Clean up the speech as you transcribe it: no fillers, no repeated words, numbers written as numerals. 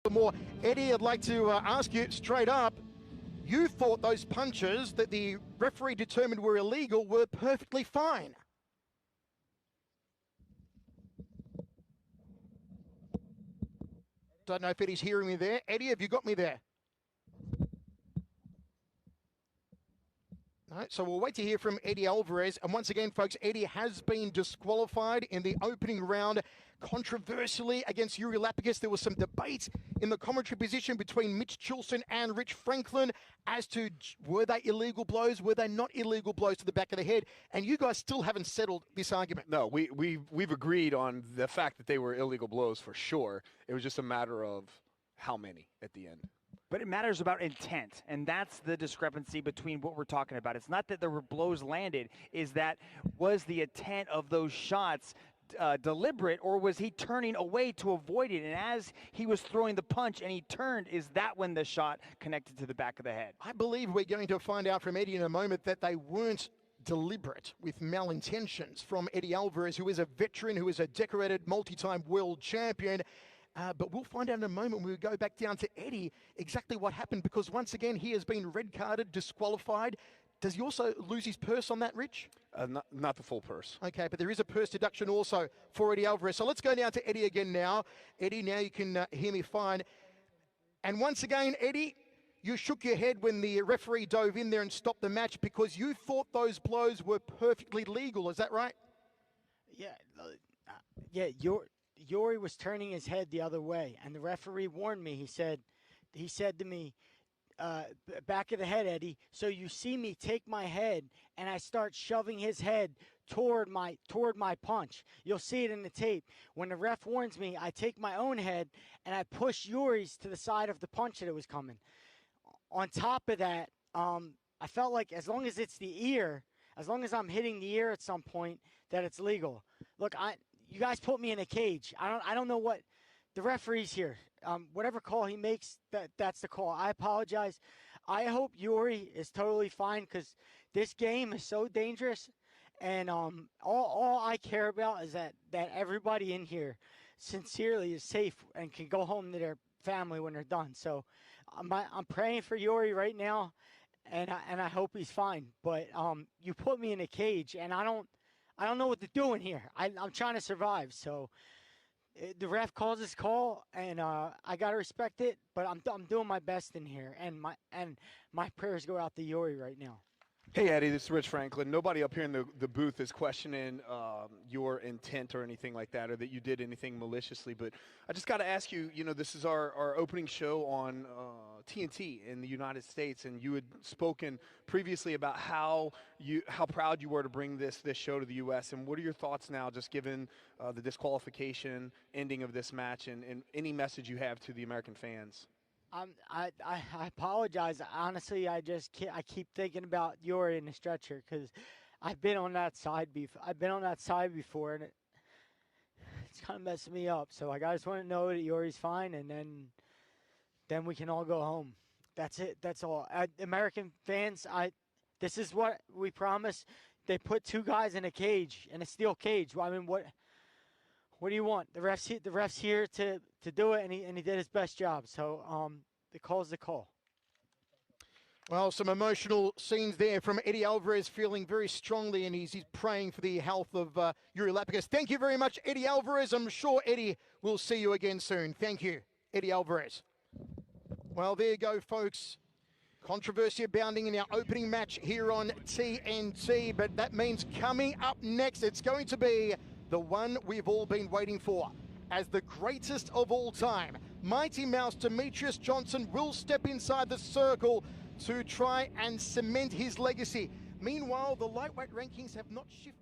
more. Eddie, I'd like to ask you straight up, you thought those punches that the referee determined were illegal were perfectly fine. Don't know if Eddie's hearing me there. Eddie, have you got me there? No, so we'll wait to hear from Eddie Alvarez. And once again, folks, Eddie has been disqualified in the opening round controversially against Iuri Lapicus. There was some debate in the commentary position between Mitch Chilson and Rich Franklin as to were they illegal blows, were they not illegal blows to the back of the head? And you guys still haven't settled this argument. No, we've agreed on the fact that they were illegal blows for sure. It was just a matter of how many at the end. But it matters about intent, and that's the discrepancy between what we're talking about. It's not that there were blows landed, is that was the intent of those shots deliberate, or was he turning away to avoid it? And as he was throwing the punch and he turned, is that when the shot connected to the back of the head? I believe we're going to find out from Eddie in a moment that they weren't deliberate with malintentions from Eddie Alvarez, who is a veteran, who is a decorated multi-time world champion. But we'll find out in a moment when we go back down to Eddie exactly what happened, because once again he has been red carded, disqualified. Does he also lose his purse on that, Rich? Not the full purse. Okay, but there is a purse deduction also for Eddie Alvarez. So let's go down to Eddie again now. Eddie, now you can hear me fine. And once again, Eddie, you shook your head when the referee dove in there and stopped the match because you thought those blows were perfectly legal. Is that right? Yeah, Iuri was turning his head the other way, and the referee warned me. He said to me, back of the head, Eddie, so you see me take my head, and I start shoving his head toward my punch. You'll see it in the tape. When the ref warns me, I take my own head, and I push Iuri's to the side of the punch that was coming. On top of that, I felt like as long as it's the ear, as long as I'm hitting the ear at some point, that it's legal. Look, you guys put me in a cage. I don't know what the referee's here. Whatever call he makes, that's the call. I apologize. I hope Iuri is totally fine because this game is so dangerous, and all I care about is that everybody in here sincerely is safe and can go home to their family when they're done. So I'm praying for Iuri right now, and I hope he's fine. But you put me in a cage, and I don't know what to do in here. I'm trying to survive. So the ref calls his call, and I gotta respect it. But I'm doing my best in here, and my prayers go out to Iuri right now. Hey, Eddie, this is Rich Franklin. Nobody up here in the booth is questioning your intent or anything like that, or that you did anything maliciously. But I just got to ask you, this is our opening show on TNT in the United States, and you had spoken previously about how proud you were to bring this show to the U.S. And what are your thoughts now, just given the disqualification ending of this match, and any message you have to the American fans? I apologize. Honestly, I keep thinking about Iuri in the stretcher because I've been on that side before, and it's kind of messing me up. So I just want to know that Iuri's fine, and then we can all go home. That's it. That's all. American fans, this is what we promised. They put two guys in a cage, in a steel cage. I mean, what do you want? The ref's here to do it, and he did his best job. So the call's the call. Well, some emotional scenes there from Eddie Alvarez, feeling very strongly, and he's praying for the health of Iuri Lapicus. Thank you very much, Eddie Alvarez. I'm sure Eddie will see you again soon. Thank you, Eddie Alvarez. Well, there you go, folks. Controversy abounding in our opening match here on TNT, but that means coming up next, it's going to be the one we've all been waiting for. As the greatest of all time, Mighty Mouse Demetrius Johnson will step inside the circle to try and cement his legacy. Meanwhile, the lightweight rankings have not shifted.